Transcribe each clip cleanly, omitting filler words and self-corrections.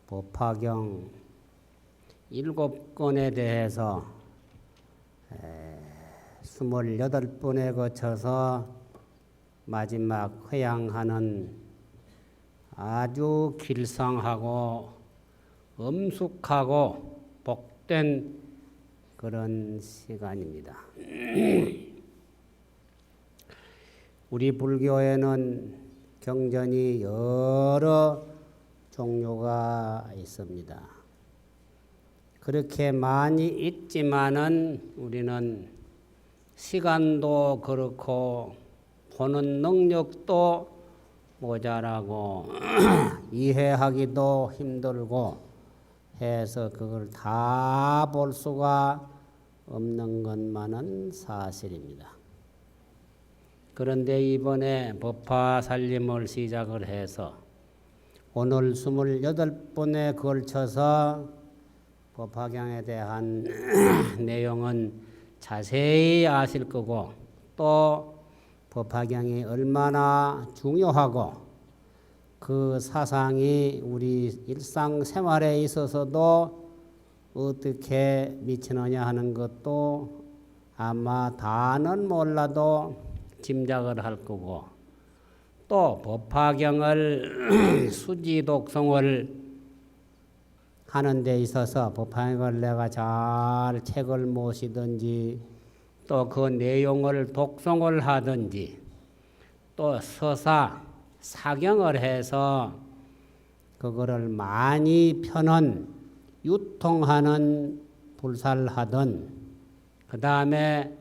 법화경 7권에 대해서 28번에 거쳐서 마지막 회양하는 아주 길상하고 엄숙하고 복된 그런 시간입니다. 우리 불교에는 경전이 여러 종류가 있습니다. 그렇게 많이 있지만은 우리는 시간도 그렇고 보는 능력도 모자라고 이해하기도 힘들고 해서 그걸 다 볼 수가 없는 것만은 사실입니다. 그런데 이번에 법화 살림을 시작을 해서 오늘 28번에 걸쳐서 법화경에 대한 내용은 자세히 아실 거고 또 법화경이 얼마나 중요하고 그 사상이 우리 일상생활에 있어서도 어떻게 미치느냐 하는 것도 아마 다는 몰라도 짐작을 할 거고 또 법화경을 수지독송을 하는 데 있어서 법화경을 내가 잘 책을 모시든지 또 그 내용을 독송을 하든지 또 서사 사경을 해서 그거를 많이 펴는 유통하는 불살하든 그 다음에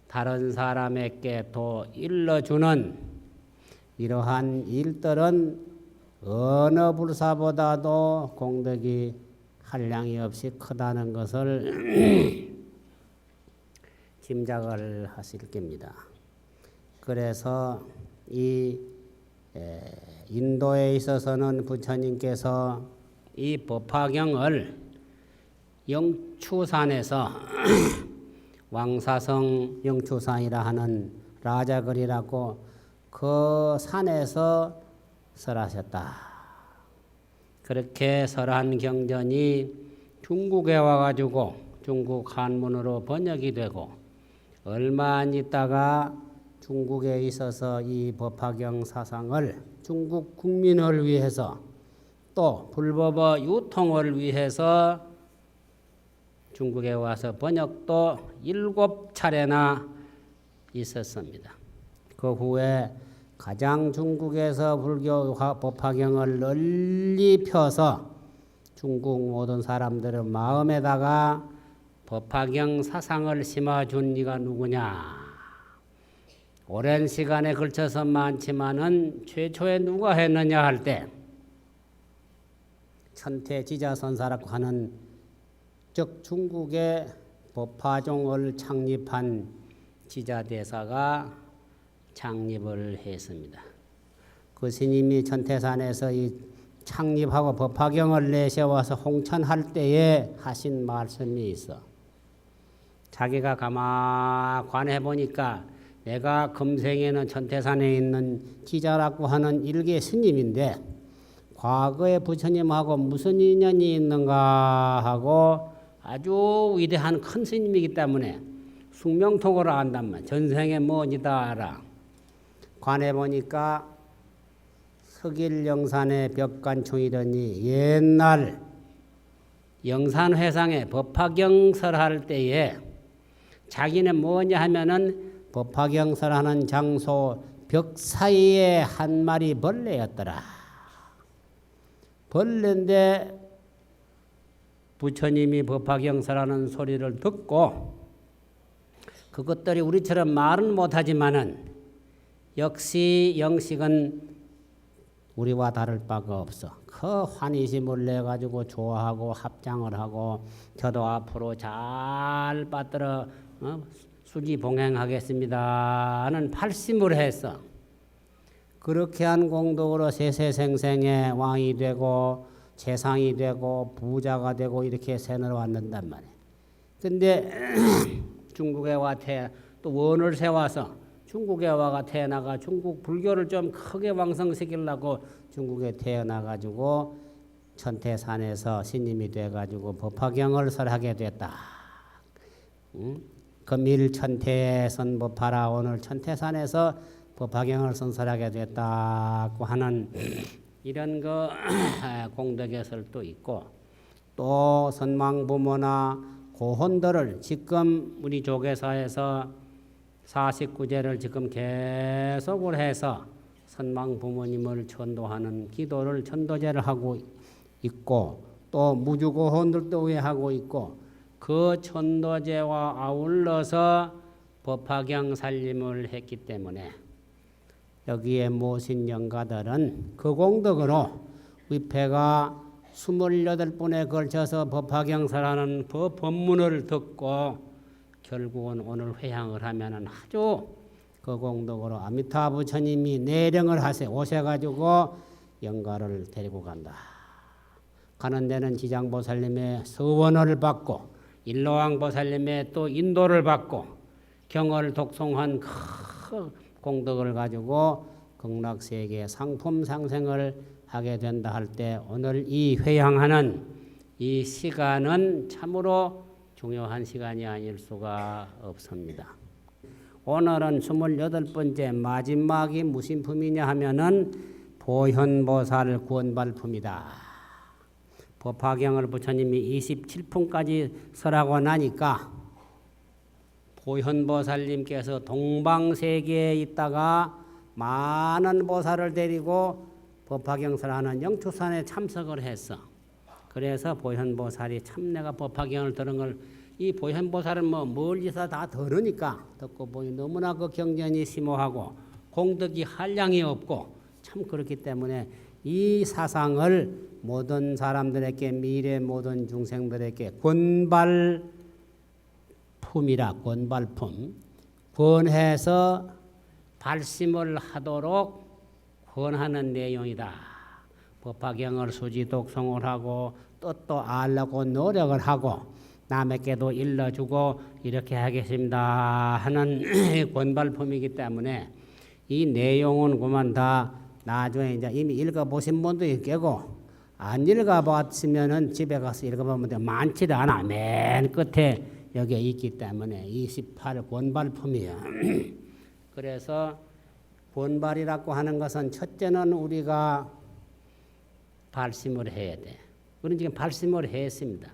다른 사람에게 또 일러주는 이러한 일들은 어느 불사보다도 공덕이 한량이 없이 크다는 것을 짐작을 하실 겁니다. 그래서 이 인도에 있어서는 부처님께서 이 법화경을 영추산에서 왕사성 영추산이라 하는 라자거리라고 그 산에서 설하셨다. 그렇게 설한 경전이 중국에 와가지고 중국 한문으로 번역이 되고 얼마 안 있다가 중국에 있어서 이 법화경 사상을 중국 국민을 위해서 또 불법의 유통을 위해서 중국에 와서 번역도 7차례나 있었습니다. 그 후에 가장 중국에서 불교 법화경을 널리 펴서 중국 모든 사람들의 마음에다가 법화경 사상을 심어준 이가 누구냐? 오랜 시간에 걸쳐서 많지만은 최초에 누가 했느냐 할 때 천태지자선사라고 하는 즉 중국의 법화종을 창립한 지자대사가 창립을 했습니다. 그 스님이 천태산에서 이 창립하고 법화경을 내세워서 홍천할 때에 하신 말씀이 있어. 자기가 가만히 보니까 내가 금생에는 천태산에 있는 지자라고 하는 일개 스님인데 과거에 부처님하고 무슨 인연이 있는가 하고 아주 위대한 큰 스님이기 때문에 숙명통으로 안단 말이야. 전생에 뭐니다 알아. 관해 보니까 석일영산의 벽관총이더니 옛날 영산회상에 법화경설할 때에 자기는 뭐냐 하면은 법화경설하는 장소 벽 사이에 한 마리 벌레였더라. 벌레인데 부처님이 법화경설하는 소리를 듣고 그것들이 우리처럼 말은 못하지만은 역시 영식은 우리와 다를 바가 없어. 그 환희심을 내가지고 좋아하고 합장을 하고 저도 앞으로 잘 받들어 수지 봉행하겠습니다 하는 발심을 했어. 그렇게 한 공덕으로 세세생생에 왕이 되고 재상이 되고 부자가 되고 이렇게 세뇌를 왔는단 말이야. 근데 중국에 와태 또 원을 세워서 중국에 와가 태어나가 중국 불교를 좀 크게 왕성시키려고 중국에 태어나가지고 천태산에서 신임이 돼가지고 법화경을 설하게 됐다. 금일 천태선 법화라 오늘 천태산에서 법화경을 선설하게 됐다고 하는 이런 그 공덕의 설도 있고, 또 선망부모나 고혼들을 지금 우리 조계사에서 49제를 지금 계속을 해서 선망부모님을 천도하는 기도를 천도제를 하고 있고, 또 무주고혼들도 왜 하고 있고, 그 천도제와 아울러서 법화경 살림을 했기 때문에 여기에 모신 영가들은 그 공덕으로 위패가 28번에 걸쳐서 법화경설하는 법문을 듣고 결국은 오늘 회향을 하면은 아주 그 공덕으로 아미타 부처님이 내령을 오셔가지고 영가를 데리고 간다. 가는 데는 지장보살님의 서원을 받고 일로왕보살님의 또 인도를 받고 경을 독송한 큰 공덕을 가지고 극락세계 상품 상생을 하게 된다 할 때 오늘 이 회향하는 이 시간은 참으로 중요한 시간이 아닐 수가 없습니다. 오늘은 28번째 마지막이 무슨 품이냐 하면은 보현보살 구원발품이다. 법화경을 부처님이 27품까지 설하고 나니까 보현보살님께서 동방세계에 있다가 많은 보살을 데리고 법화경설하는 영축산에 참석을 했어. 그래서 보현보살이 참 내가 법화경을 들은 걸, 이 보현보살은 뭐 멀리서 다 들으니까 듣고 보니 너무나 그 경전이 심오하고 공덕이 한량이 없고 참 그렇기 때문에 이 사상을 모든 사람들에게 미래 모든 중생들에게 권발품이라 권발품 권해서 발심을 하도록 권하는 내용이다. 법화경을 수지 독송을 하고 뜻도 알려고 노력을 하고 남에게도 일러주고 이렇게 하겠습니다 하는 권발품이기 때문에 이 내용은 그만 다 나중에 이제 이미 읽어보신 분도 있겠고 안 읽어봤으면은 집에 가서 읽어보면 돼. 많지도 않아. 맨 끝에 여기에 있기 때문에 28 권발품이에요. 그래서 권발이라고 하는 것은 첫째는 우리가 발심을 해야 돼. 우리는 지금 발심을 했습니다.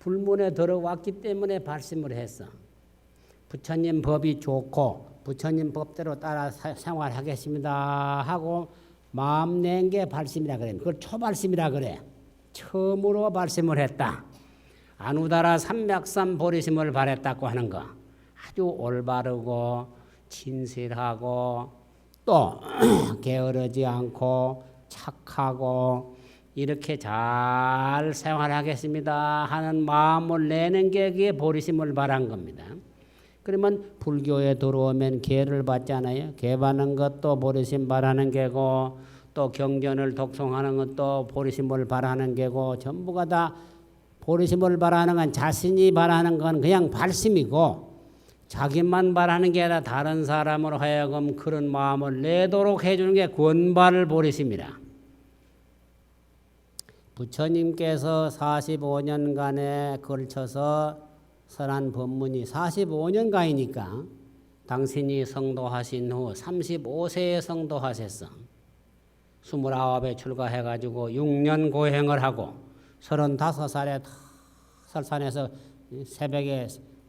불문에 들어왔기 때문에 발심을 했어. 부처님 법이 좋고 부처님 법대로 따라 생활하겠습니다 하고 마음 낸 게 발심이라 그래. 그걸 초발심이라 그래. 처음으로 발심을 했다. 아누다라 삼맥삼 보리심을 바랬다고 하는 거. 아주 올바르고 진실하고 또 게으르지 않고 착하고 이렇게 잘 생활하겠습니다 하는 마음을 내는 게 그게 보리심을 바란 겁니다. 그러면 불교에 들어오면 계를 받잖아요. 계 받는 것도 보리심 바라는 게고 또 경전을 독송하는 것도 보리심을 바라는 게고 전부가 다 보리심을 바라는 건 자신이 바라는 건 그냥 발심이고 자기만 바라는 게 아니라 다른 사람으로 하여금 그런 마음을 내도록 해주는 게 권발 보리심이라. 부처님께서 45년간에 걸쳐서 설한 법문이 45년간이니까 당신이 성도하신 후 35세에 성도하셨어. 29에 출가해가지고 6년 고행을 하고 35살에 설산에서 새벽에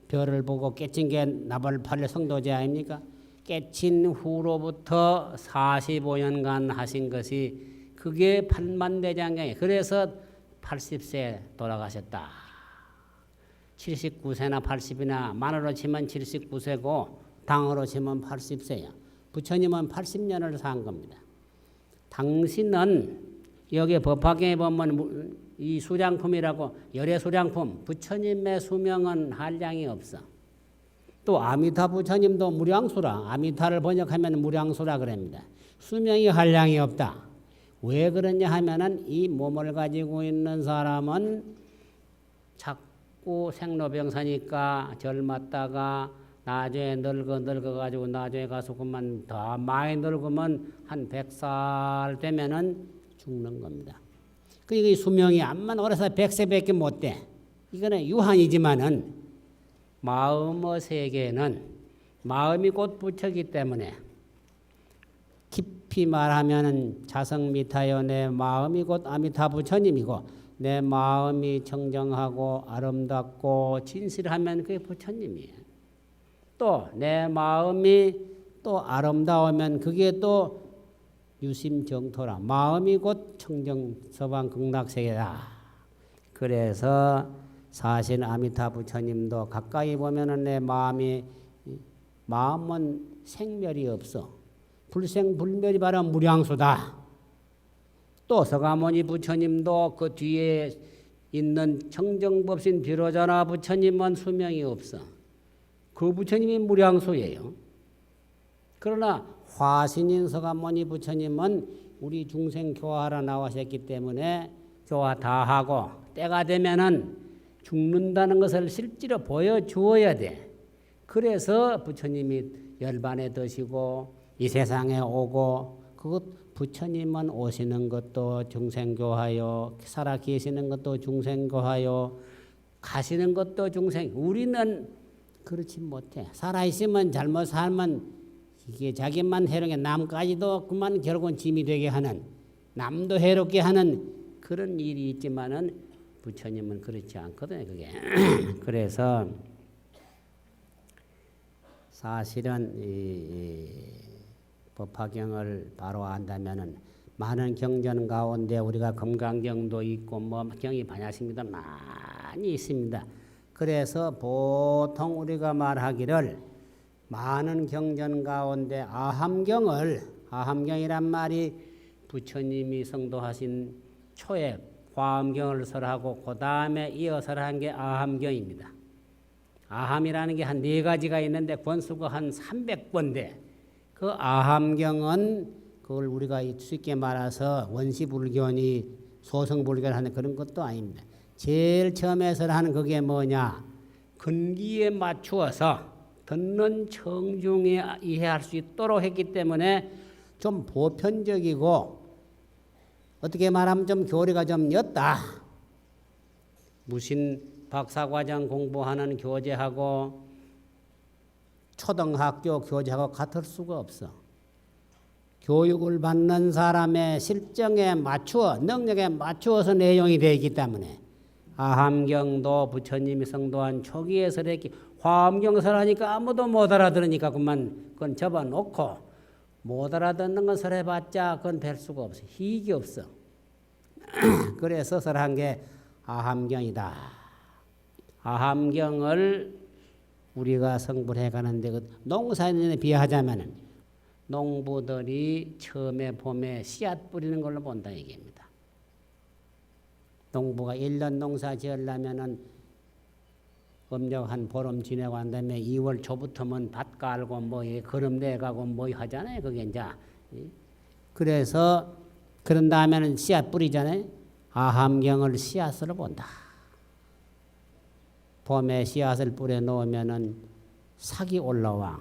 별을 보고 깨친 게 나발팔레 성도제 아닙니까? 깨친 후로부터 45년간 하신 것이 그게 팔만대장경이에요. 그래서 80세에 돌아가셨다. 79세나 80이나 만으로 치면 79세고 당으로 치면 80세야. 부처님은 80년을 산 겁니다. 당신은 여기 법화경에 보면 이 수량품이라고 열애 수량품 부처님의 수명은 한량이 없어. 또 아미타 부처님도 무량수라. 아미타를 번역하면 무량수라 그럽니다. 수명이 한량이 없다. 왜 그러냐 하면은 이 몸을 가지고 있는 사람은 자꾸 생로병사니까 젊었다가 나중에 늙어가지고 나중에 가서 그만 더 많이 늙으면 한 100살 되면은 죽는 겁니다. 그러니까 이 수명이 암만 오래서 100세밖에 못 돼. 이거는 유한이지만은 마음의 세계는 마음이 곧 부처이기 때문에 깊이 말하면은 자성미타여 내 마음이 곧 아미타 부처님이고 내 마음이 청정하고 아름답고 진실하면 그게 부처님이에요. 또 내 마음이 또 아름다우면 그게 또 유심정토라. 마음이 곧 청정 서방 극락세계다. 그래서 사실 아미타 부처님도 가까이 보면은 내 마음은 생멸이 없어. 불생불멸이 바로 무량수다. 또 서가모니 부처님도 그 뒤에 있는 청정법신 비로자나 부처님은 수명이 없어. 그 부처님이 무량수예요. 그러나 화신인 서가모니 부처님은 우리 중생 교화하러 나오셨기 때문에 교화 다 하고 때가 되면은 죽는다는 것을 실제로 보여주어야 돼. 그래서 부처님이 열반에 드시고 이 세상에 오고 그것 부처님은 오시는 것도 중생교화요, 살아 계시는 것도 중생교화요, 가시는 것도 중생. 우리는 그렇지 못해. 살아 있으면 잘못 살면 이게 자기만 해롭게 남까지도 그만 결국은 짐이 되게 하는, 남도 해롭게 하는 그런 일이 있지만은 부처님은 그렇지 않거든요. 그게 그래서 사실은 법화경을 바로 안다면은 많은 경전 가운데 우리가 금강경도 있고 뭐 경이 반야심니다 많이 있습니다. 그래서 보통 우리가 말하기를 많은 경전 가운데 아함경이란 말이 부처님이 성도하신 초에 화엄경을 설하고 그 다음에 이어서 한 게 아함경입니다. 아함이라는 게 한 4가지가 있는데 권수가 한 300권인데 그 아함경은 그걸 우리가 쉽게 말해서 원시불견이 소성불견을 하는 그런 것도 아닙니다. 제일 처음에서 하는 그게 뭐냐? 근기에 맞추어서 듣는 청중이 이해할 수 있도록 했기 때문에 좀 보편적이고 어떻게 말하면 좀 교리가 좀 옅다. 무슨 박사과정 공부하는 교재하고 초등학교 교재하고 같을 수가 없어. 교육을 받는 사람의 실정에 맞추어 능력에 맞추어서 내용이 되어 있기 때문에 아함경도 부처님이 성도한 초기에 설했기 화엄경 설하니까 아무도 못 알아들으니까 그건 접어놓고 못 알아듣는 건 설해봤자 그건 될 수가 없어. 희익이 없어. 그래서 설한 게 아함경이다. 아함경을 우리가 성불해 가는데 그 농사에 비하자면은 농부들이 처음에 봄에 씨앗 뿌리는 걸로 본다 얘기입니다. 농부가 1년 농사 지으려면은 음력 한 보름 지내고 한 다음에 2월 초부터면 밭 깔고 뭐 거름 내가고 뭐 하잖아요. 그게 이제 그래서 그런 다음에는 씨앗 뿌리잖아요. 아함경을 씨앗으로 본다. 봄에 씨앗을 뿌려 놓으면은 삭이 올라와.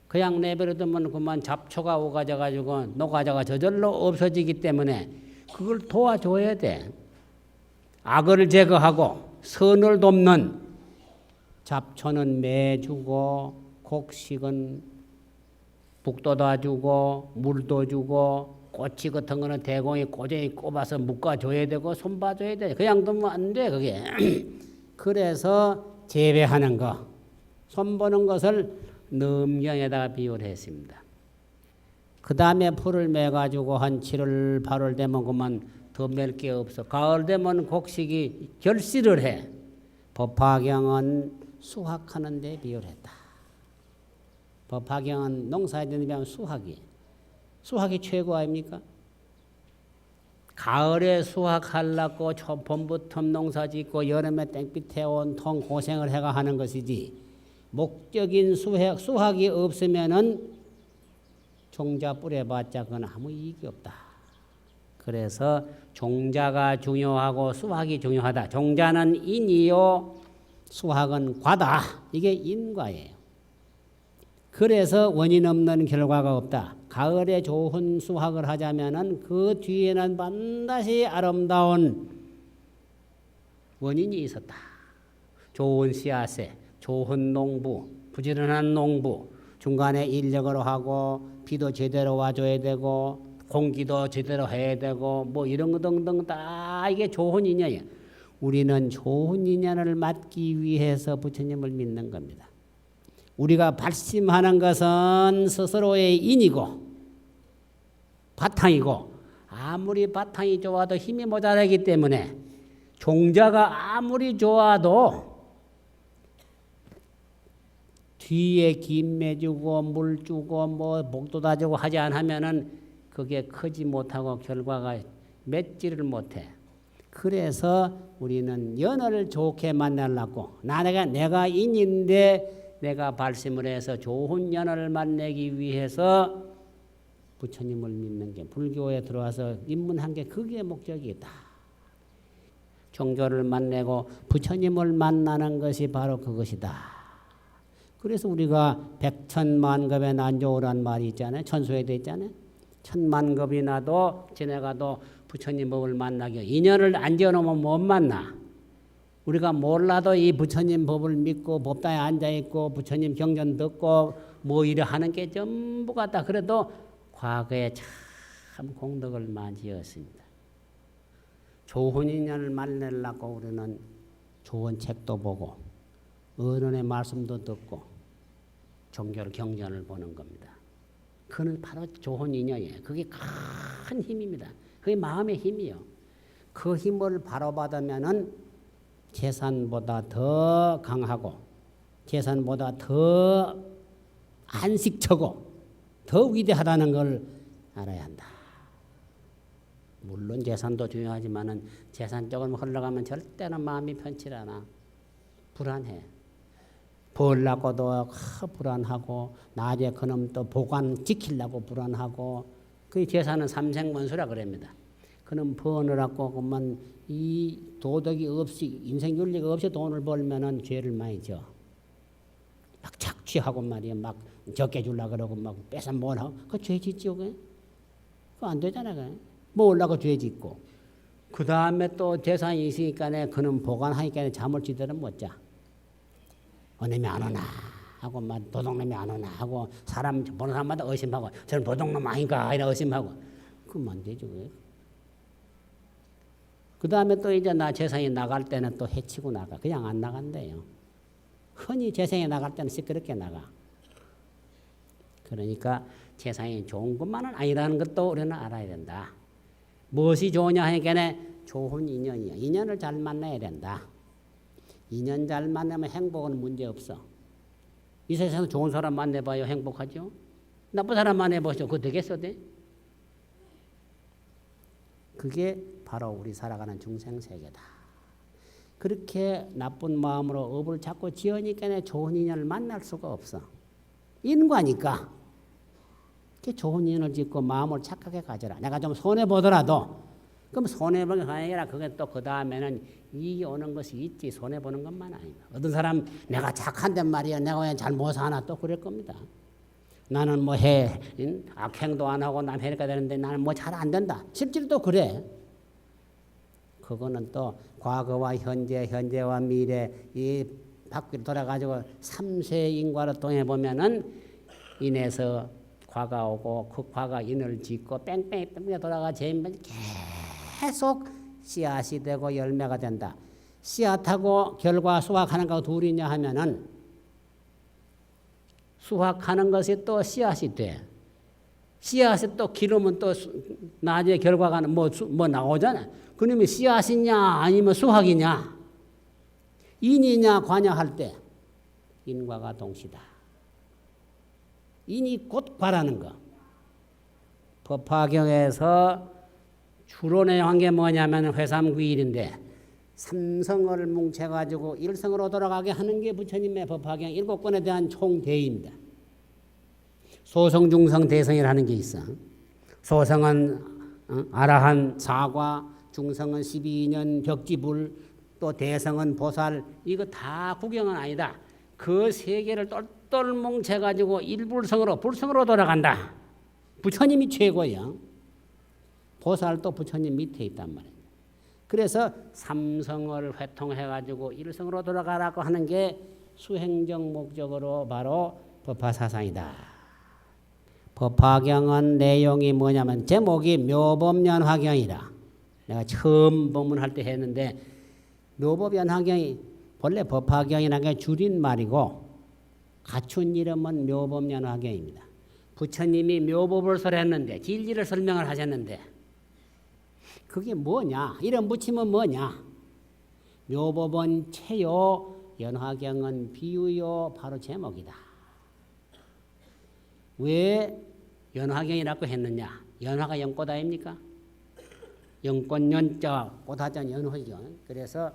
그냥 내버려두면 그만 잡초가 오가져가지고 녹아져가 저절로 없어지기 때문에 그걸 도와줘야 돼. 악을 제거하고 선을 돕는 잡초는 매주고 곡식은 북돋아 주고 물도 주고 꼬치 같은 거는 대공이 꼬쟁이 꼽아서 묶어줘야 되고 손봐줘야 돼. 그냥 두면 안 돼 그게. 그래서 재배하는 거, 손보는 것을 넘경에다가 비유를 했습니다. 그 다음에 풀을 매가지고 한 7월, 8월 되면 그만 더 멜 게 없어. 가을 되면 곡식이 결실을 해. 법화경은 수확하는 데 비유를 했다. 법화경은 농사에 되는 비하면 수확이 최고 아닙니까? 가을에 수확하려고 봄부터 농사 짓고 여름에 땡볕에 온통 고생을 해가 하는 것이지 목적인 수확이 없으면은 종자 뿌려봤자 그건 아무 이익이 없다. 그래서 종자가 중요하고 수확이 중요하다. 종자는 인이요 수확은 과다. 이게 인과예요. 그래서 원인 없는 결과가 없다. 가을에 좋은 수확을 하자면은 그 뒤에는 반드시 아름다운 원인이 있었다. 좋은 씨앗에, 좋은 농부, 부지런한 농부, 중간에 인력으로 하고 비도 제대로 와줘야 되고 공기도 제대로 해야 되고 뭐 이런 거 등등 다 이게 좋은 인연이야. 우리는 좋은 인연을 맡기 위해서 부처님을 믿는 겁니다. 우리가 발심하는 것은 스스로의 인이고 바탕이고 아무리 바탕이 좋아도 힘이 모자라기 때문에 종자가 아무리 좋아도 뒤에 김매 주고 물 주고 뭐 목도 다주고 하지 않으면은 그게 크지 못하고 결과가 맺지를 못해. 그래서 우리는 연을 좋게 만나려고 내가 인인데 내가 발심을 해서 좋은 연을 만나기 위해서 부처님을 믿는 게 불교에 들어와서 입문한 게 그게 목적이다. 종교를 만나고 부처님을 만나는 것이 바로 그것이다. 그래서 우리가 백천만급의 난조란 말이 있잖아요. 천수에 돼 있잖아요. 천만급이 나도 지내가도 부처님 법을 만나기 인연을 안 지어놓으면 못 만나. 우리가 몰라도 이 부처님 법을 믿고 법당에 앉아있고 부처님 경전 듣고 뭐 이래 하는 게 전부 같다. 그래도 과거에 참 공덕을 많이 지었습니다. 좋은 인연을 만나려고 우리는 좋은 책도 보고 어른의 말씀도 듣고 종교를 경전을 보는 겁니다. 그는 바로 좋은 인연이에요. 그게 큰 힘입니다. 그게 마음의 힘이요. 그 힘을 바로 받으면은 재산보다 더 강하고 재산보다 더 안식처고 더 위대하다는 걸 알아야 한다. 물론 재산도 중요하지만은 재산 쪽으로 흘러가면 절대로 마음이 편치 않아. 불안해. 벌라고도 불안하고 낮에 그놈 또 보관 지키려고 불안하고 그 재산은 삼생원수라 그럽니다. 그놈 버느라고 그만 이 도덕이 없이 인생 윤리가 없이 돈을 벌면은 죄를 많이 져. 막 착취하고 말이야 막 적게 주려고 그러고 막 뺏어 뭘 하고 그 죄 짓지요. 그거 안 되잖아. 먹으려고 죄 짓고 그 다음에 또 재산이 있으니까 그놈 보관하니까 잠을 제대로 못 자. 어nem이 안 오나 하고 막 도둑놈이 안 오나 하고 사람 보는 사람마다 의심하고 저는 도둑놈 아닌가 이런 의심하고 그만 되죠. 그 다음에 또 이제 나 재산이 나갈 때는 또 해치고 나가. 그냥 안 나간대요. 흔히 재산이 나갈 때는 시끄럽게 나가. 그러니까 재산이 좋은 것만은 아니라는 것도 우리는 알아야 된다. 무엇이 좋으냐 하니까 좋은 인연이야. 인연을 잘 만나야 된다. 인연 잘 만나면 행복은 문제없어. 이 세상에서 좋은 사람 만나봐요. 행복하죠? 나쁜 사람 만나보죠. 그거 되겠어? 돼? 그게 바로 우리 살아가는 중생세계다. 그렇게 나쁜 마음으로 업을 자꾸 지으니까 좋은 인연을 만날 수가 없어. 인과니까. 좋은 인연을 짓고 마음을 착하게 가져라. 내가 좀 손해보더라도 그럼 손해보는 게 아니라 그게 또 그 다음에는 이익이 오는 것이 있지. 손해보는 것만 아니다. 어떤 사람 내가 착한데 말이야. 내가 왜 잘 못 사나 또 그럴 겁니다. 나는 뭐 악행도 안 하고 남 해니까 되는데 나는 뭐 잘 안 된다. 실제로 또 그래. 그거는 또 과거와 현재, 현재와 미래 이 바퀴를 돌아가지고 3세 인과를 통해 보면은 인해서 과가 오고 그 과가 인을 짓고 뺑뺑뺑뺑 돌아가 재면 계속 씨앗이 되고 열매가 된다. 씨앗하고 결과 수확하는 거 둘이냐 하면은 수확하는 것이 또 씨앗이 돼. 씨앗이 또 기르면 또 나중에 결과가 뭐 나오잖아. 그러면 씨앗이냐 아니면 수확이냐 인이냐 과냐 할 때 인과가 동시다. 인이 곧 과라는 거. 법화경에서 주로 내용한 게 뭐냐면 회삼구일인데 삼성을 뭉쳐가지고 일성으로 돌아가게 하는 게 부처님의 법화경 7권에 대한 총대입니다. 소성, 중성, 대성이라는 게 있어. 소성은 아라한 사과, 중성은 12년 벽지불, 또 대성은 보살. 이거 다 구경은 아니다. 그 세 개를 똘똘 뭉쳐가지고 일불성으로 불성으로 돌아간다. 부처님이 최고예요. 보살도 부처님 밑에 있단 말이에요. 그래서 삼성을 회통해가지고 일성으로 돌아가라고 하는 게 수행적 목적으로 바로 법화사상이다. 법화경은 내용이 뭐냐면 제목이 묘법연화경이라. 내가 처음 법문할 때 했는데 묘법연화경이 본래 법화경이라는 게 줄인 말이고 갖춘 이름은 묘법연화경입니다. 부처님이 묘법을 설했는데 진리를 설명을 하셨는데 그게 뭐냐? 이름 붙이면 뭐냐? 묘법은 체요, 연화경은 비유요. 바로 제목이다. 왜 연화경이라고 했느냐? 연화가 연꽃 아닙니까? 연꽃 연자 꽃하자 연화죠. 그래서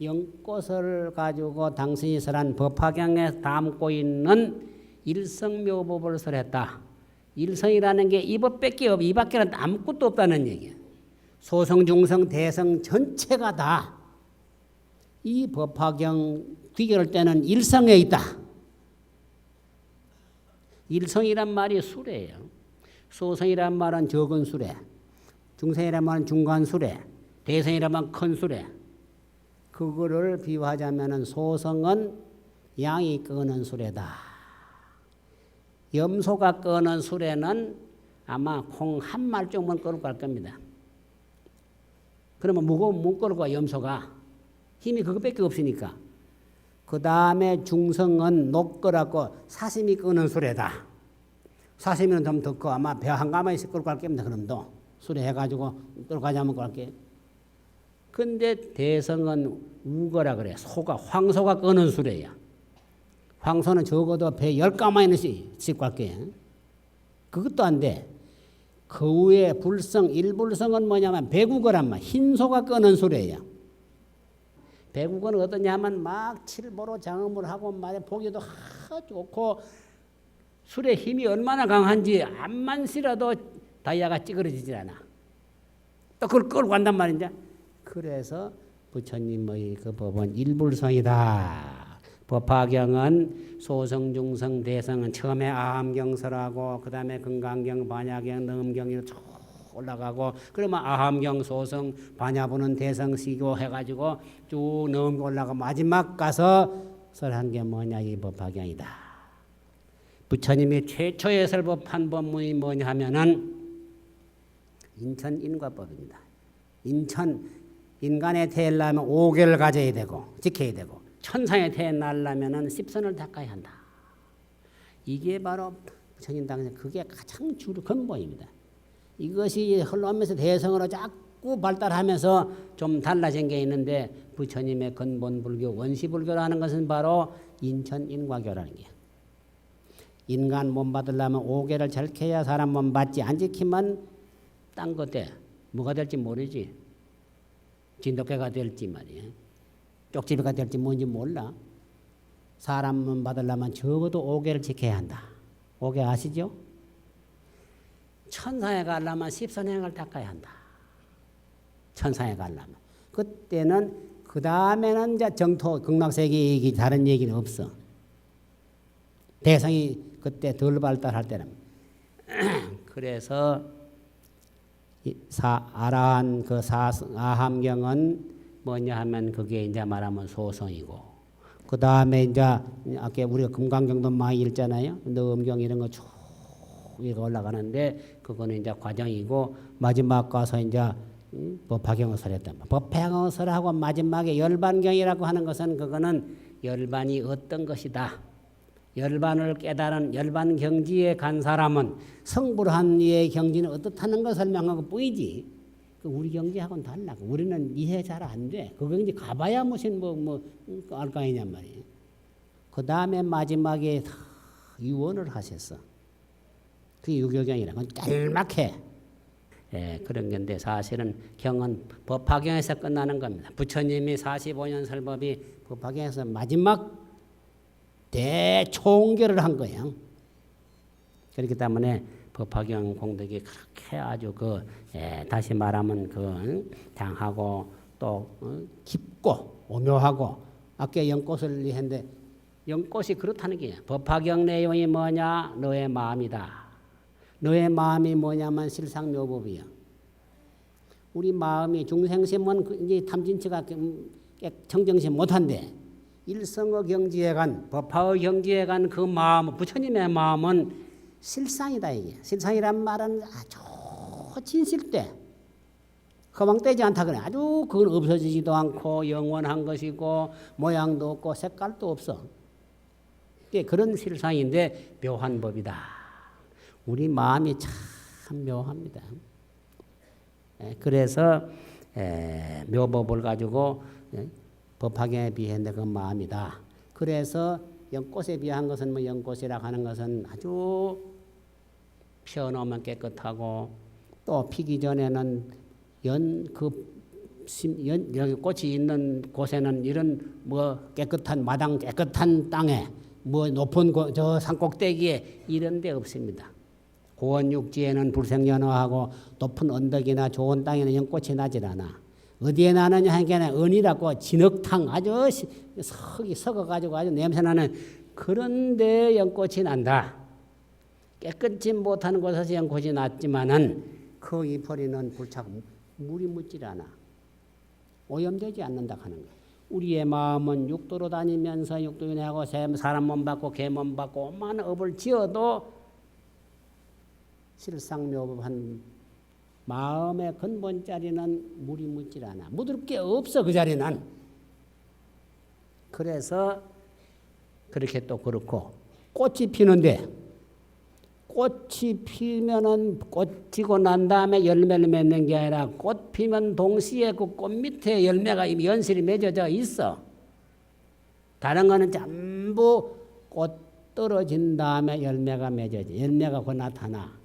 연꽃을 가지고 당신이 설한 법화경에 담고 있는 일성묘법을 설했다. 일성이라는 게 이 법밖에 없, 이 밖에는 아무것도 없다는 얘기예요. 소성, 중성, 대성 전체가 다 이 법화경 귀결할 때는 일성에 있다. 일성이란 말이 수레예요. 소성이란 말은 적은 수레, 중성이란 말은 중간 수레, 대성이란 말은 큰 수레. 그거를 비유하자면 소성은 양이 끄는 수레다. 염소가 끄는 수레는 아마 콩 한 말 정도만 끌고 갈 겁니다. 그러면 무거우면 못 끌고 가, 염소가. 힘이 그것밖에 없으니까. 그 다음에 중성은 녹거라고 사심이 끄는 수레다. 사심이는 좀 더 커. 아마 배 한 가마에서 끌고 갈 겁니다. 그럼도 수레 해가지고 끌고 가자면 끌게. 근데 대성은 우거라 그래. 소가 황소가 끄는 수레야. 황소는 적어도 배 10가마에는 싣고 갈게. 그것도 안 돼. 그 후에 불성, 일불성은 뭐냐면 배국어란 말. 흰소가 끄는 수레야. 배국어는 어떠냐 하면 막 칠보로 장음을 하고 말에 보기도 좋고 술의 힘이 얼마나 강한지 암만 쓰라도 다이아가 찌그러지질 않아. 또 그걸 끌고 간단 말이냐. 그래서 부처님의 그 법은 일불성이다. 법화경은 소성, 중성, 대성은 처음에 아함경설하고 그 다음에 금강경, 반야경, 넘경이 쭉 올라가고 그러면 아함경, 소성, 반야부는 대성, 시교 해가지고 쭉 넘겨 올라가 마지막 가서 설한 게 뭐냐 이 법화경이다. 부처님이 최초에 설법한 법문이 뭐냐 하면은 인천인과법입니다. 인간에 태어나면 5개를 가져야 되고 지켜야 되고 천상에 태어나려면 10선을 닦아야 한다. 이게 바로 부처님 당시 그게 가장 주 근본입니다. 이것이 흘러오면서 대성으로 자꾸 발달하면서 좀 달라진 게 있는데 부처님의 근본 불교 원시불교라는 것은 바로 인천인과교라는 게. 인간 몸 받으려면 5개를 잘 지켜야 사람 몸 받지 안 지키면 딴 것 돼. 뭐가 될지 모르지. 진돗개가 될지 말이야. 쪽지비가 될지 뭔지 몰라. 사람 몸 받으려면 적어도 5개를 지켜야 한다. 5개 아시죠? 천상에 가려면 10선행을 닦아야 한다. 천상에 가려면. 그때는 그 다음에는 이제 정토 극락세계 얘기 다른 얘기는 없어. 대성이 그때 덜 발달할 때는. 그래서 아라한 그 아함경은 뭐냐 하면 그게 이제 말하면 소성이고 그 다음에 이제 아까 우리가 금강경도 많이 읽잖아요. 넘경 이런 거 쭉 이거 올라가는데 그거는 이제 과정이고 마지막 가서 이제 법화경을 설했단 말이야. 법화경을 설하고 마지막에 열반경이라고 하는 것은 그거는 열반이 어떤 것이다. 열반을 깨달은 열반 경지에 간 사람은 성불한 이의 경지는 어떻다는 걸 설명한 것 뿐이지. 우리 경지하고는 달라고. 우리는 이해 잘 안 돼. 그 경지 가봐야 무슨 알 거 아니냔 말이에요. 그 다음에 마지막에 유언을 하셨어. 그게 유교경이라는 건 짤막해. 예, 그런 건데 사실은 경은 법화경에서 끝나는 겁니다. 부처님이 45년 설법이 법화경에서 마지막 대총결을 한 거예요. 그렇기 때문에 법화경 공덕이 그렇게 아주 다시 말하면 강하고 또 깊고 오묘하고 아까 연꽃을 했는데 연꽃이 그렇다는 게야. 법화경 내용이 뭐냐? 너의 마음이다. 너의 마음이 뭐냐면 실상묘법이야. 우리 마음이 중생심은 이제 탐진치가 청정심 못한데 일성의 경지에 간 법화의 경지에 간 그 마음, 부처님의 마음은 실상이다 이게. 실상이란 말은 아주 진실돼. 허망되지 않다 그래. 아주 그건 없어지지도 않고 영원한 것이고 모양도 없고 색깔도 없어. 그런 실상인데 묘한 법이다. 우리 마음이 참 묘합니다. 그래서 묘법을 가지고 법화경에 비했는데 그 마음이다. 그래서 연꽃에 비한 것은 뭐 연꽃이라 하는 것은 아주 피어나오면 깨끗하고 또 피기 전에는 여기 꽃이 있는 곳에는 이런 뭐 깨끗한 마당, 깨끗한 땅에 뭐 높은 저 산꼭대기에 이런 데 없습니다. 고원 육지에는 불생연화하고 높은 언덕이나 좋은 땅에는 연꽃이 나질 않아. 어디에 나느냐 하니까 은이라고 진흙탕 아주 석이 썩어가지고 아주 냄새나는 그런 데 연꽃이 난다. 깨끗지 못하는 곳에서 연꽃이 났지만은 그 이파리는 불착 물이 묻질 않아. 오염되지 않는다 하는 거야. 우리의 마음은 육도로 다니면서 육도인하고 사람 몸 받고 개 몸 받고 오만 업을 지어도 실상묘법한 마음의 근본 자리는 물이 묻질 않아. 묻을 게 없어 그 자리는. 그래서 그렇게 또 그렇고 꽃이 피는데 꽃이 피면은 꽃 피고 난 다음에 열매를 맺는 게 아니라 꽃 피면 동시에 그 꽃 밑에 열매가 이미 연실이 맺어져 있어. 다른 거는 전부 꽃 떨어진 다음에 열매가 맺어져. 열매가 곧 나타나.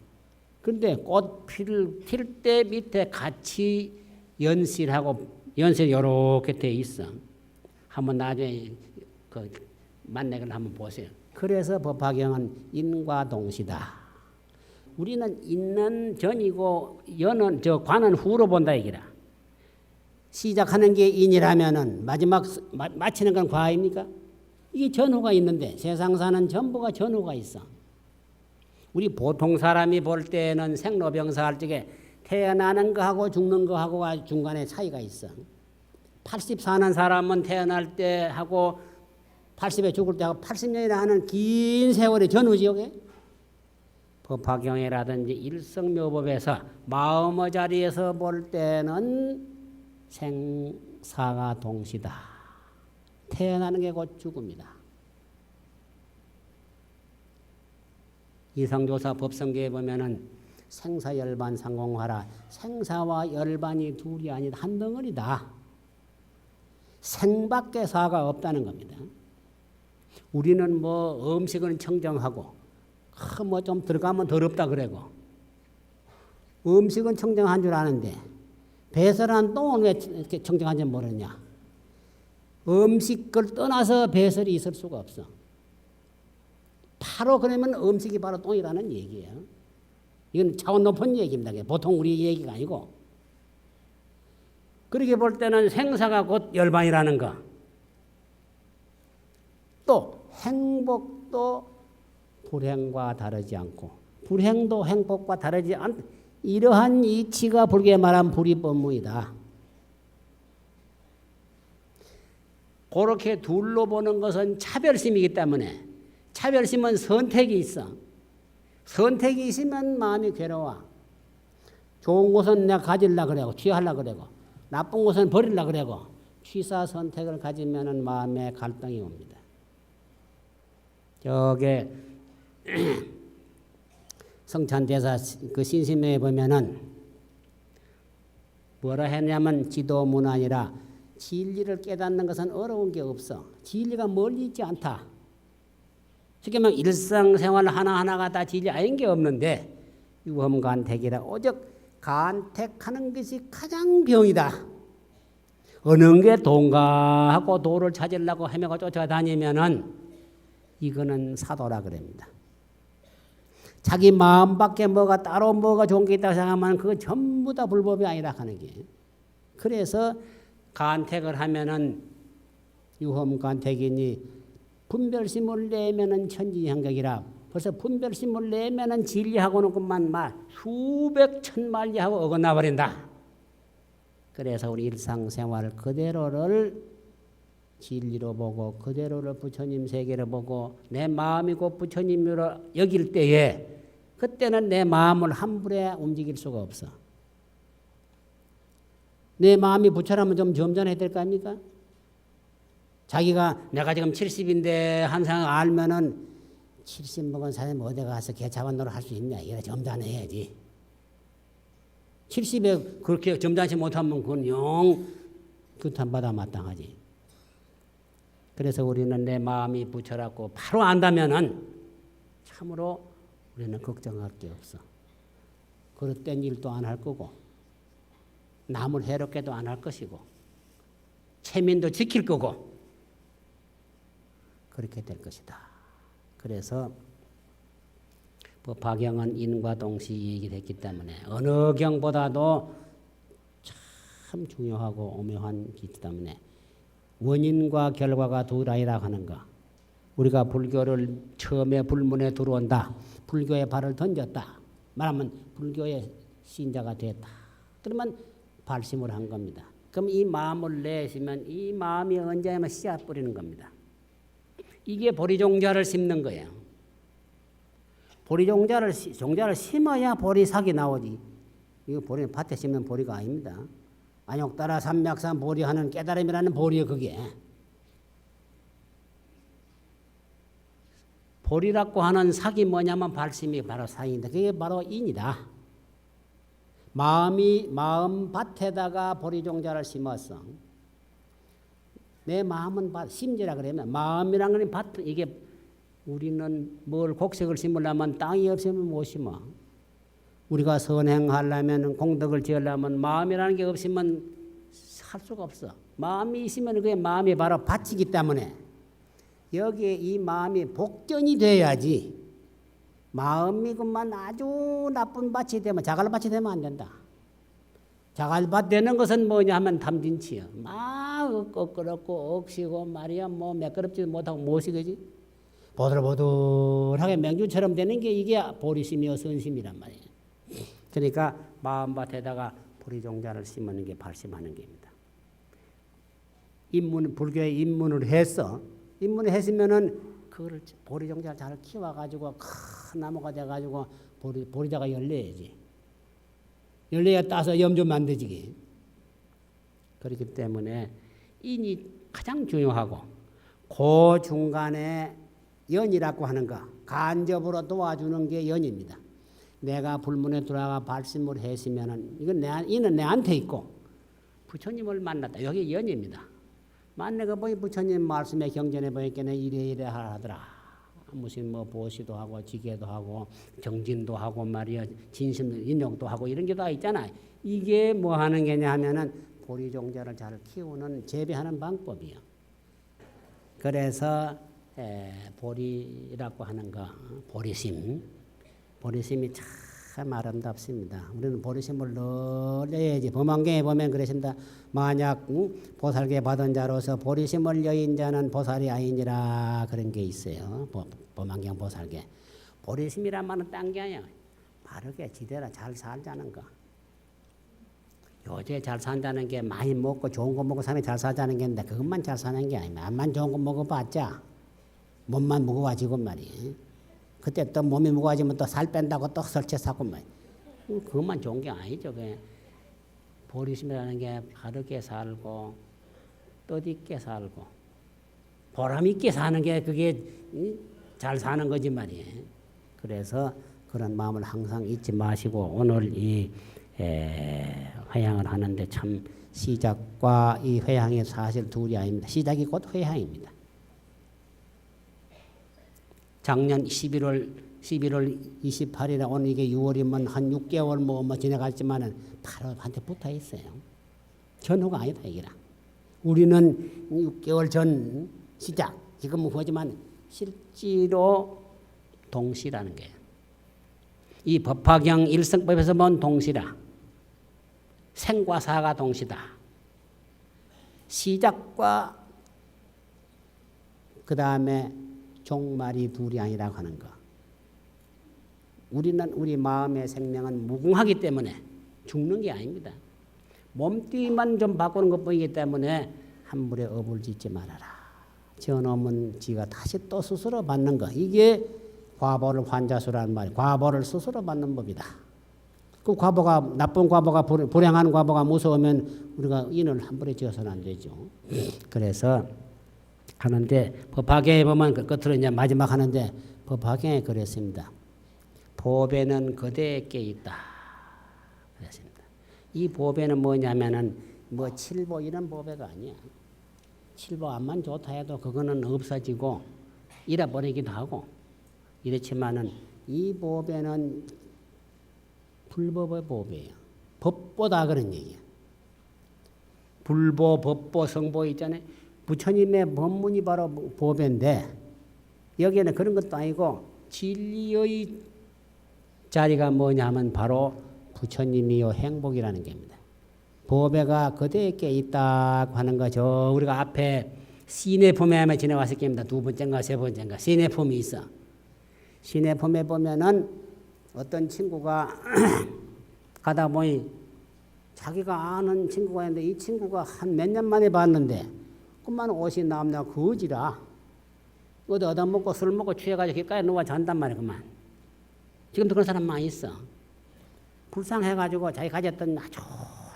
근데 꽃 필 때 밑에 같이 연실하고 연실 요렇게 돼 있어. 한번 나중에 그 만나기를 한번 보세요. 그래서 법화경은 인과 동시다. 우리는 인은 전이고 연은 관은 후로 본다 얘기라. 시작하는 게 인이라면은 마지막 마치는 건 과입니까? 이게 전후가 있는데 세상 사는 전부가 전후가 있어. 우리 보통 사람이 볼 때는 생로병사 할 적에 태어나는 거하고 죽는 거하고 중간에 차이가 있어. 80 사는 사람은 태어날 때 하고 80에 죽을 때 하고 80년이나 하는 긴 세월의 전후지역에 법화경이라든지 일성묘법에서 마음의 자리에서 볼 때는 생사가 동시다. 태어나는 게 곧 죽음이다. 이성조사 법성계에 보면은 생사열반 상공하라. 생사와 열반이 둘이 아니다. 한 덩어리다. 생밖에 사가 없다는 겁니다. 우리는 뭐 음식은 청정하고 뭐 좀 들어가면 더럽다 그러고 음식은 청정한 줄 아는데 배설한 똥은 왜 이렇게 청정한지 모르냐. 음식을 떠나서 배설이 있을 수가 없어. 바로 그러면 음식이 바로 똥이라는 얘기예요. 이건 차원 높은 얘기입니다. 보통 우리 얘기가 아니고. 그렇게 볼 때는 생사가 곧 열반이라는 거. 또 행복도 불행과 다르지 않고 불행도 행복과 다르지 않 이러한 이치가 불교에 말한 불이법문이다. 그렇게 둘로 보는 것은 차별심이기 때문에 차별심은 선택이 있어. 선택이 있으면 마음이 괴로워. 좋은 것은 내가 가질라 그래고 취하려 그래고 나쁜 것은 버리려 그래고 취사 선택을 가지면 마음에 갈등이 옵니다. 저게 성찬대사 그 신심에 보면은 뭐라 했냐면 지도문안이라 진리를 깨닫는 것은 어려운 게 없어. 진리가 멀리 있지 않다. 쉽게 말하면 일상생활 하나하나가 다 진리 아닌 게 없는데 유험간택이라 오직 간택하는 것이 가장 병이다. 어느 게 동가하고 도를 찾으려고 헤매고 쫓아다니면은 이거는 사도라 그럽니다. 자기 마음밖에 뭐가 따로 뭐가 좋은 게 있다고 생각하면 그거 전부 다 불법이 아니라 하는 게. 그래서 간택을 하면은 유험간택이니 분별심을 내면은 천지향각이라. 벌써 분별심을 내면은 진리하고는 그만 말 수백 천만리하고 어긋나 버린다. 그래서 우리 일상생활 그대로를 진리로 보고 그대로를 부처님 세계로 보고 내 마음이 곧 부처님으로 여길 때에 그때는 내 마음을 함부로 움직일 수가 없어. 내 마음이 부처라면 좀 점잖아야 될 거 아닙니까? 자기가 내가 지금 70인데 한상 알면은 70 먹은 사람이 어디 가서 개 잡아놓으러 할 수 있냐. 이래 점잖해야지. 70에 그렇게 점잖지 못하면 그건 영 규탄받아 마땅하지. 그래서 우리는 내 마음이 부처라고 바로 안다면은 참으로 우리는 걱정할 게 없어. 그릇된 일도 안 할 거고 남을 해롭게도 안 할 것이고 체면도 지킬 거고 그렇게 될 것이다. 그래서 법화경은 인과 동시 얘기됐기 때문에 어느 경보다도 참 중요하고 오묘한 기이기 때문에 원인과 결과가 둘이라 하는 거. 우리가 불교를 처음에 불문에 들어온다. 불교에 발을 던졌다. 말하면 불교의 신자가 됐다. 그러면 발심을 한 겁니다. 그럼 이 마음을 내시면 이 마음이 언제나 씨앗 뿌리는 겁니다. 이게 보리종자를 심는 거예요. 보리종자를 심어야 보리삭이 나오지. 이거 보리는 밭에 심는 보리가 아닙니다. 안욕 따라 삼맥산 보리하는 깨달음이라는 보리에 그게. 보리라고 하는 삭이 뭐냐면 발심이 바로 삭인데 그게 바로 인이다. 마음 밭에다가 보리종자를 심었어. 내 마음은 심지라 그러면 마음이란 건 밭 이게 우리는 뭘 곡식을 심으려면 땅이 없으면 못 심어. 우리가 선행하려면 공덕을 지으려면 마음이라는 게 없으면 할 수가 없어. 마음이 있으면 그게 마음이 바로 밭이기 때문에 여기에 이 마음이 복전이 돼야지. 마음이 그만 아주 나쁜 밭이 되면 자갈밭이 되면 안 된다. 자갈밭 되는 것은 뭐냐 하면 탐진치요. 막 껄끄럽고 억시고 말이야 뭐 매끄럽지도 못하고 무엇이겠지. 보들보들하게 맹주처럼 되는 게 이게 보리심이요 선심이란 말이에요. 그러니까 마음밭에다가 보리종자를 심는 게 발심하는 게입니다. 불교에 입문을 했어. 입문을 했으면은 그거를 보리종자를 잘 키워가지고 큰 나무가 돼가지고 보리자가 열려야지. 열려야 따서 염주 만들지기. 그렇기 때문에 인이 가장 중요하고 그 중간에 연이라고 하는 거 간접으로 도와주는 게 연입니다. 내가 불문에 들어가 발심을 했으면은 이는 내한테 있고 부처님을 만났다. 여기 연입니다. 만나가 보니 부처님 말씀에 경전에 보니까 이래 하더라. 무슨 뭐 보시도 하고 지게도 하고 정진도 하고 말이야 진심 인욕도 하고 이런 게 다 있잖아. 이게 뭐 하는 게냐 하면은 보리종자를 잘 키우는 재배하는 방법이요. 그래서 보리라고 하는 거 보리심이 참 아름답습니다. 우리는 보리심을 늘 내야지. 범안경에 보면 그러신다. 만약 보살계 받은 자로서 보리심을 여인 자는 보살이 아니니라 그런 게 있어요. 범안경 보살계. 보리심이란 말은 딴 게 아니야. 바르게 지대로 잘 살자는 거. 요새 잘 산다는 게 많이 먹고 좋은 거 먹고 사람이 잘 사자는 게 있는데 그것만 잘 사는 게 아니야. 암만 좋은 거 먹어봤자 몸만 무거워지고 말이야. 그때 또 몸이 무거워지면 또 살 뺀다고 또 설치사고 말이야. 그것만 좋은 게 아니죠. 보리심이라는 게 바르게 살고 뜻있게 살고 보람 있게 사는 게 그게 잘 사는 거지 말이에요. 그래서 그런 마음을 항상 잊지 마시고 오늘 이 회향을 하는데 참 시작과 이 회향이 사실 둘이 아닙니다. 시작이 곧 회향입니다. 작년 11월 28일에 오늘 이게 6월이면 한 6개월 뭐 지나갔지만은 바로 한테 붙어 있어요. 전후가 아니다 이게라. 우리는 6개월 전 시작 지금은 그거지만 실제로 동시라는 거예요. 이 법화경 일성법에서 본 동시라. 생과 사가 동시다. 시작과 그 다음에 종말이 둘이 아니라고 하는 거. 우리는 우리 마음의 생명은 무궁하기 때문에 죽는 게 아닙니다. 몸뚱이만 좀 바꾸는 것뿐이기 때문에 함부로 업을 짓지 말아라. 저놈은 지가 다시 또 스스로 받는 거. 이게 과보를 환자수라는 말이에요. 과보를 스스로 받는 법이다. 그 과보가 나쁜 과보가 불행한 과보가 무서우면 우리가 인을 함부로 지어서는 안 되죠. 그래서 하는데 법화경에 보면 그 끝으로 이제 마지막 하는데 법화경에 그랬습니다. 보배는 그대에 께 있다. 그랬습니다. 이 보배는 뭐냐면은 뭐 칠보 이런 보배가 아니야. 칠보 암만 좋다 해도 그거는 없어지고 잃어버리기도 하고 이렇지만은 이 보배는 불법의 보배예요. 법보다 그런 얘기야. 불보, 법보, 성보 있잖아요. 부처님의 법문이 바로 보배인데 여기에는 그런 것도 아니고 진리의 자리가 뭐냐 하면 바로 부처님이요 행복이라는 겁니다. 보배가 그대에게 있다고 하는 거죠. 우리가 앞에 시내품에 하면 지나갔을 겁니다. 두 번째인가 세 번째인가 시내품이 있어. 시내품에 보면은 어떤 친구가 가다 보니 자기가 아는 친구가 있는데 이 친구가 한 몇 년 만에 봤는데 그만 옷이 남나 거지라 어디 얻어먹고 술 먹고 취해가지고 길가에 누워 잔단 말이야 그만. 지금도 그런 사람 많이 있어. 불쌍해가지고 자기 가졌던 아주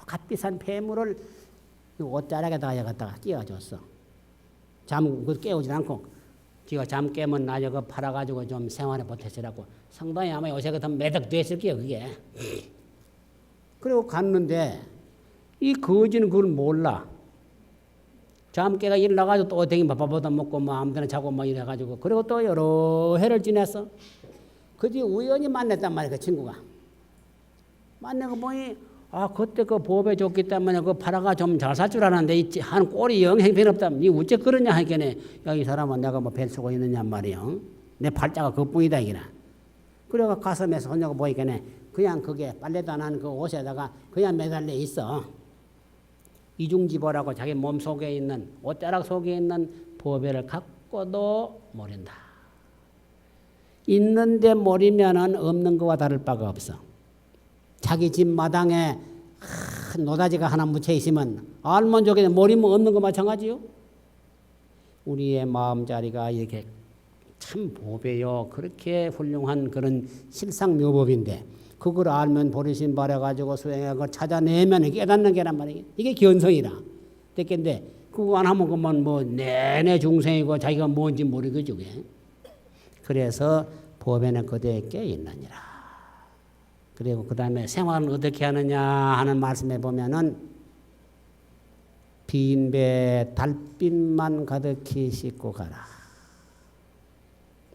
값비싼 폐물을 옷자락에다가 갖다가 끼워줬어. 그 깨우지 않고 지가 잠 깨면 나저 그 팔아가지고 좀 생활에 보태시라고 상당히 아마 요새 같으면 매덕됐을 게요 그게. 그리고 갔는데 이 거지는 그걸 몰라. 잠 깨가 일어나가지고 또 댕이 밥보다 먹고 뭐 아무데나 자고 뭐 이래가지고 그리고 또 여러 해를 지냈어. 그 뒤에 우연히 만났단 말이야 그 친구가. 만나고 보니 아 그때 그 보배 줬기 때문에 그 팔아가 좀 잘 살 줄 알았는데 한 꼴이 영 형편없다. 니 어째 그러냐 하니까네 야 이 사람은 내가 뭐 별 쓰고 있느냐 말이요. 내 팔자가 그뿐이다 이기나. 그래가 가슴에서 손녀가 보니까네 그냥 그게 빨래도 안 한 그 옷에다가 그냥 매달려 있어. 이중지보라고 자기 몸 속에 있는 옷자락 속에 있는 보배를 갖고도 모른다. 있는데 모르면은 없는 거와 다를 바가 없어. 자기 집 마당에 큰 노다지가 하나 묻혀 있으면 알면 저게 모르면 없는 거 마찬가지요. 우리의 마음자리가 이렇게 참 보배요. 그렇게 훌륭한 그런 실상묘법인데 그걸 알면 보리심 바래가지고 수행하고 찾아내면 깨닫는 게란 말이에요. 이게 견성이라. 됐겠는데 그거 안 하면 그만 뭐 내내 중생이고 자기가 뭔지 모르겠죠. 그래서 보배는 그대에 껴 있느니라. 그리고 그 다음에 생활은 어떻게 하느냐 하는 말씀에 보면은 빈배 달빛만 가득히 씻고 가라.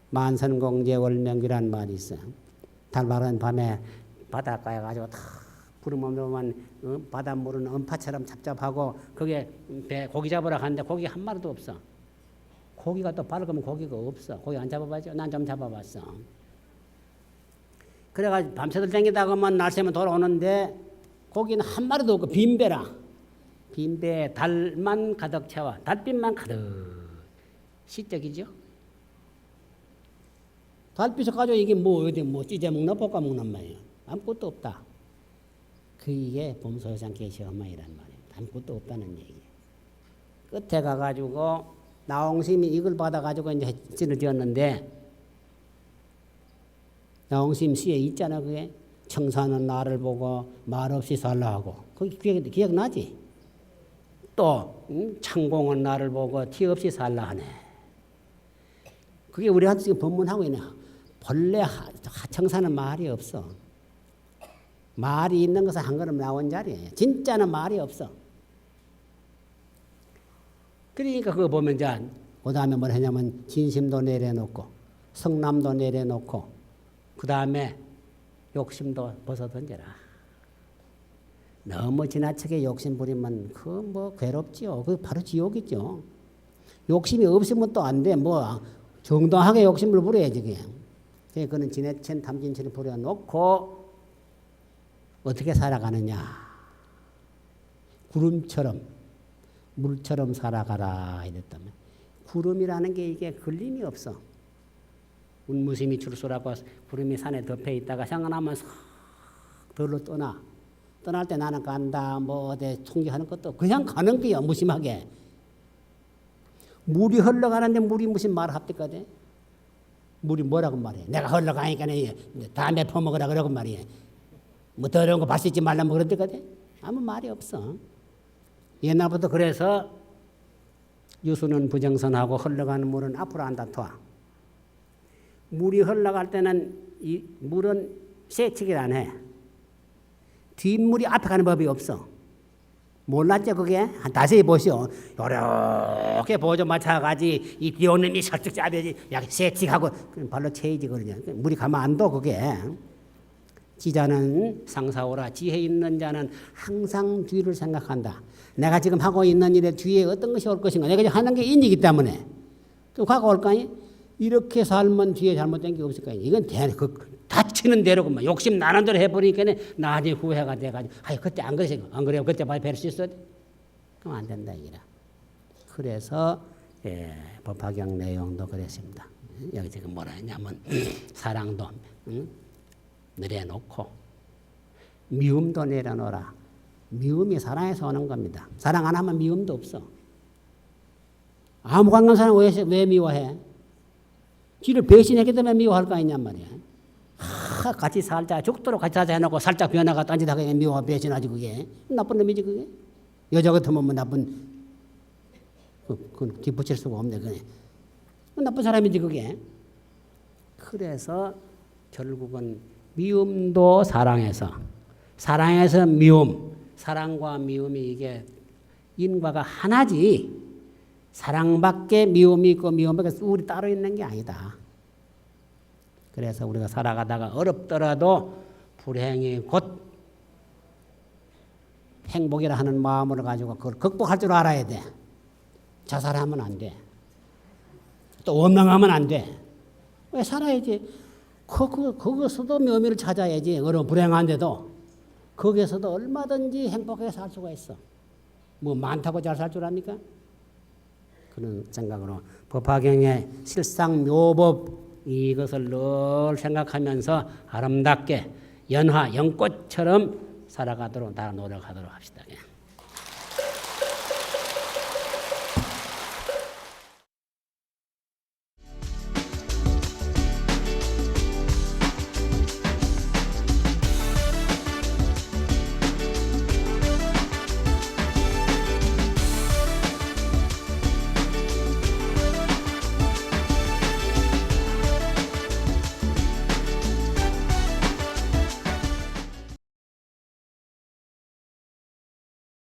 만선공제 월명기란 말이 있어요. 달마른 밤에 바닷가에 가지고 다 구름 없는 바닷물은 음파처럼 잡잡하고 거기에 배 고기 잡으러 갔는데 고기 한 마리도 없어. 고기가 또 밝으면 고기가 없어. 고기 안 잡아봤죠? 난 좀 잡아봤어. 그래가지고 밤새들 댕기다가만 날 새면 돌아오는데 고기는 한 마리도 없고 빈배라. 빈배에 달만 가득 채워. 달빛만 가득. 시적이죠? 달빛을 가지고 이게 뭐 어디 뭐 찢어 먹나 볶아 먹는 말이에요. 아무것도 없다. 그게 범소상 계시엄마이란 말이에요. 아무것도 없다는 얘기예요. 끝에 가가지고 나홍심이 이걸 받아가지고 이제 찌를 지었는데 나홍심 시에 있잖아 그게 청사는 나를 보고 말없이 살라 하고 거기 기억나지? 또 창공은 나를 보고 티 없이 살라 하네. 그게 우리한테 지금 법문하고 있네. 본래 하청사는 말이 없어. 말이 있는 것은 한 걸음 나온 자리예요. 진짜는 말이 없어. 그러니까 그거 보면 이제 그 다음에 뭘 하냐면 진심도 내려놓고 성남도 내려놓고 그 다음에 욕심도 벗어던져라. 너무 지나치게 욕심 부리면 그 뭐 괴롭지요. 그 바로 지옥이죠. 욕심이 없으면 또 안 돼. 뭐 정당하게 욕심을 부려야지 그냥. 그거는 지네천 탐진천을 부려놓고 어떻게 살아가느냐. 구름처럼 물처럼 살아가라 이랬다면 구름이라는 게 이게 걸림이 없어. 운무심이 출소라고 구름이 산에 덮여 있다가 생각나면 싹 들로 떠날 때 나는 간다 뭐 어디 통제하는 것도 그냥 가는 거야. 무심하게. 물이 흘러가는데 물이 무슨 말을 합니까대? 물이 뭐라고 말해? 내가 흘러가니까 다음에 퍼먹으라 그러고 말이야. 뭐 더러운 거 발 씻지 말라 뭐 그런데까지 아무 말이 없어. 옛날부터 그래서 유수는 부정선하고 흘러가는 물은 앞으로 안 다퉈. 물이 흘러갈 때는 이 물은 세치기를 안 해. 뒷물이 앞에 가는 법이 없어. 몰랐죠 그게? 다시 보시오. 요렇게 보조 맞춰가지 이 비오는 이 설득 짜배지 약 세치하고 발로 채이지 그러냐. 물이 가면 안 둬 그게. 지자는 상사오라. 지혜 있는 자는 항상 뒤를 생각한다. 내가 지금 하고 있는 일에 뒤에 어떤 것이 올 것인가. 내가 지금 하는 게 인이기 때문에. 또 과거 올까니? 이렇게 살면 뒤에 잘못된 게 없을 거야. 이건 다치는 대로구만. 욕심 나는 대로 해버리니까 나중에 후회가 돼가지고 그때 안 그랬어. 안 그래요. 그때 봐야 뵐 수 있어. 그럼 안 된다 이라. 그래서 법화경 내용도 그랬습니다. 여기 지금 뭐라 했냐면 사랑도 내려놓고 미움도 내려놓으라. 미움이 사랑에서 오는 겁니다. 사랑 안 하면 미움도 없어. 아무 관계없는 사람 왜 미워해? 지를 배신했기 때문에 미워할 거 아니냔 말이야. 같이 살자 죽도록 같이 살자 해놓고 살짝 변화가 딴짓하게 미워하고 배신하지 그게. 나쁜 놈이지 그게. 여자 같으면 뭐 나쁜 뒷붙일 수가 없네 그게. 나쁜 사람이지 그게. 그래서 결국은 미움도 사랑에서 미움. 사랑과 미움이 이게 인과가 하나지. 사랑밖에 미움이 있고 미움밖에 우리 따로 있는 게 아니다. 그래서 우리가 살아가다가 어렵더라도 불행이 곧 행복이라 하는 마음을 가지고 그걸 극복할 줄 알아야 돼. 자살하면 안 돼. 또 원망하면 안 돼. 왜 살아야지. 거기서도 묘미를 찾아야지. 어려운 불행한데도 거기에서도 얼마든지 행복하게 살 수가 있어. 뭐 많다고 잘 살 줄 압니까? 그런 생각으로 법화경의 실상 묘법 이것을 늘 생각하면서 아름답게 연화 연꽃처럼 살아가도록 다 노력하도록 합시다.